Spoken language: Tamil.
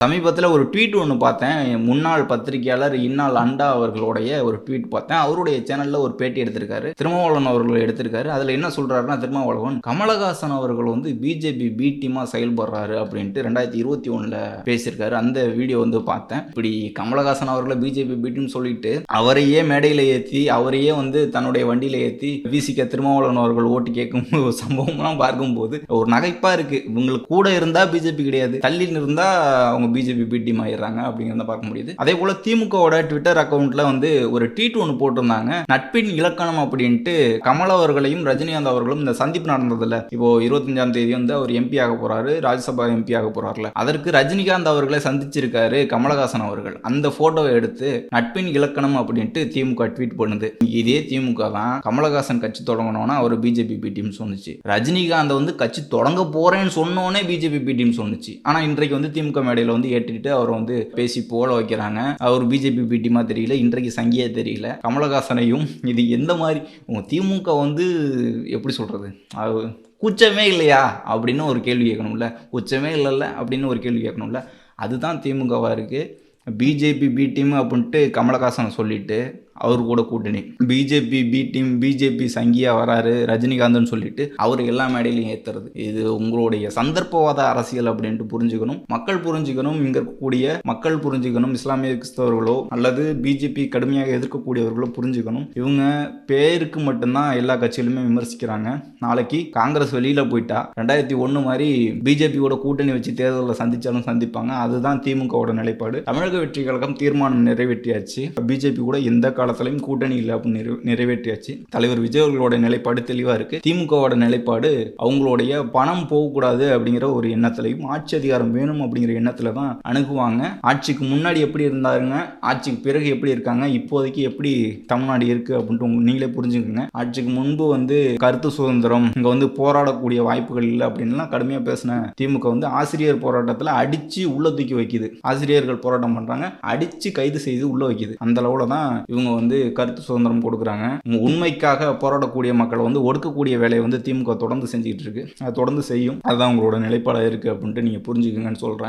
சமீபத்தில ஒரு ட்வீட் ஒண்ணு பார்த்தேன். முன்னாள் பத்திரிகையாளர் இன்னாள் அண்டா அவர்களுடைய ஒரு ட்வீட் பார்த்தேன். அவருடைய சேனல்ல ஒரு பேட்டி எடுத்திருக்காரு. திருமாவளவன் அவர்கள் எடுத்திருக்காரு. அதுல என்ன சொல்றாருன்னா, திருமாவளவன் கமலஹாசன் அவர்கள் வந்து பிஜேபி பி டீமா செயல்படுறாரு அப்படின்ட்டு 2021ல பேசியிருக்காரு. அந்த வீடியோ வந்து பார்த்தேன். இப்படி கமலஹாசன் அவர்கள பிஜேபி பி டீம் சொல்லிட்டு அவரையே மேடையில ஏத்தி, அவரையே வந்து தன்னுடைய வண்டியில ஏத்தி விசிக திருமாவளவன் அவர்கள் ஓட்டு கேட்கும் சம்பவம்லாம் பார்க்கும்போது ஒரு நகைப்பா இருக்கு. இவங்களுக்கு கூட இருந்தா பிஜேபி கிடையாது, தள்ளி இருந்தா அவங்க பிஜேபி பி டீம் ஆயிடுறாங்க அப்படிங்கிறத பார்க்க முடியுது. அதே போல திமுகவோட ட்விட்டர் அக்கௌண்ட்ல வந்து ஒரு ட்வீட் ஒன்று போட்டிருந்தாங்க. நட்பின் இலக்கணம் அப்படின்ட்டு கமல் அவர்களையும் ரஜினிகாந்த் அவர்களும் இந்த சந்திப்பு நடந்ததில்ல, இப்போ 25ஆம் தேதி வந்து அவர் எம்பி ஆக போறாரு, ராஜ்யசபா எம்பி ஆக போறாருல, அதற்கு ரஜினிகாந்த் அவர்களை சந்திச்சிருக்காரு கமலஹாசன் அவர்கள். அந்த போட்டோவை எடுத்து நட்பின் இலக்கணம் அப்படின்ட்டு திமுக ட்வீட் பண்ணுது. இதே திமுக தான் கமலஹாசன் கட்சி தொடங்கணும்னா அவர் பிஜேபி பி டீம் சொன்னுச்சு. ரஜினிகாந்த் வந்து கட்சி தொடங்க போறேன்னு சொன்னோன்னே பிஜேபி பி டீம் சொன்னுச்சு. ஆனா இன்றைக்கு வந்து திமுக மேடையில் வந்து ஏற்றிட்டு அவர் வந்து பேசி போல வைக்கிறாங்க. அவர் பிஜேபி பி டீமா தெரியல, இன்றைக்கு சங்கியா தெரியல. கமலஹாசனையும் இது எந்த மாதிரி திமுக வந்து எப்படி சொல்றது, கூச்சமே இல்லையா அப்படின்னு ஒரு கேள்வி கேட்கணும்ல, கூச்சமே இல்லைல்ல அப்படின்னு ஒரு கேள்வி கேட்கணும்ல. அதுதான் திமுகவா இருக்கு. பிஜேபி பி டீம் அப்படின்ட்டு கமலஹாசனை சொல்லிட்டு அவர் கூட கூட்டணி, பிஜேபி பி டீம், பிஜேபி சங்கியா வராரு ரஜினிகாந்த்னு சொல்லிட்டு அவர் எல்லா மேடையிலையும் ஏத்துறது. இது உங்களுடைய சந்தர்ப்பவாத அரசியல் அப்படின்ட்டு புரிஞ்சுக்கணும், மக்கள் புரிஞ்சுக்கணும், இங்க இருக்கக்கூடிய மக்கள் புரிஞ்சுக்கணும், இஸ்லாமிய கிறிஸ்தவர்களோ அல்லது பிஜேபி கடுமையாக எதிர்க்கக்கூடியவர்களோ புரிஞ்சுக்கணும். இவங்க பேருக்கு மட்டும்தான் எல்லா கட்சியிலுமே விமர்சிக்கிறாங்க. நாளைக்கு காங்கிரஸ் வெளியில போயிட்டா 2001 மாதிரி பிஜேபியோட கூட்டணி வச்சு தேர்தலில் சந்திச்சாலும் சந்திப்பாங்க. அதுதான் திமுகவோட நிலைப்பாடு. தமிழக வெற்றி கழகம் தீர்மானம் நிறைவேற்றியாச்சு. பிஜேபி கூட எந்த காலத்திலையும் கூட்டணி இல்லை அப்படின்னு நிறைவேற்றியாச்சு. தலைவர் விஜய் அவர்களோட நிலைப்பாடு தெளிவா இருக்கு. திமுகவோட நிலைப்பாடு அவங்களுடைய பணம் போகக்கூடாது அப்படிங்கிற ஒரு எண்ணத்திலையும் ஆட்சி அதிகாரம் வேணும் அப்படிங்கிற எண்ணத்துல தான் அணுகுவாங்க. ஆட்சிக்கு முன்னாடி எப்படி இருந்தாருங்க, ஆட்சிக்கு பிறகு எப்படி இருக்காங்க, இப்போதைக்கு எப்படி தமிழ்நாடு இருக்கு அப்படின்ட்டு நீங்களே புரிஞ்சுக்கோங்க. ஆட்சிக்கு முன்பு வந்து கருத்து சுதந்திரம், இங்க வந்து போராடக்கூடிய வாய்ப்புகள் இல்லை அப்படின்லாம் கடுமையா பேசின திமுக வந்து ஆசிரியர் போராட்டத்தில் அடிச்சு உள்ள தூக்கி வைக்குது. ஆசிரியர்கள் போராட்டம் பண்றாங்க, அடிச்சு கைது செய்து உள்ள வைக்குது. அந்த அளவுல தான் இவங்க வந்து கருத்து சுதந்திரம் கொடுக்குறாங்க. உண்மைக்காக போராடக்கூடிய மக்களை வந்து ஒடுக்கக்கூடிய வேலையை வந்து திமுக தொடர்ந்து செஞ்சுக்கிட்டு இருக்கு. அது தொடர்ந்து செய்யும். அதுதான் உங்களோட நிலைப்பாடாக இருக்கு அப்படின்ட்டு நீங்க புரிஞ்சுக்கங்கன்னு சொல்றேன்.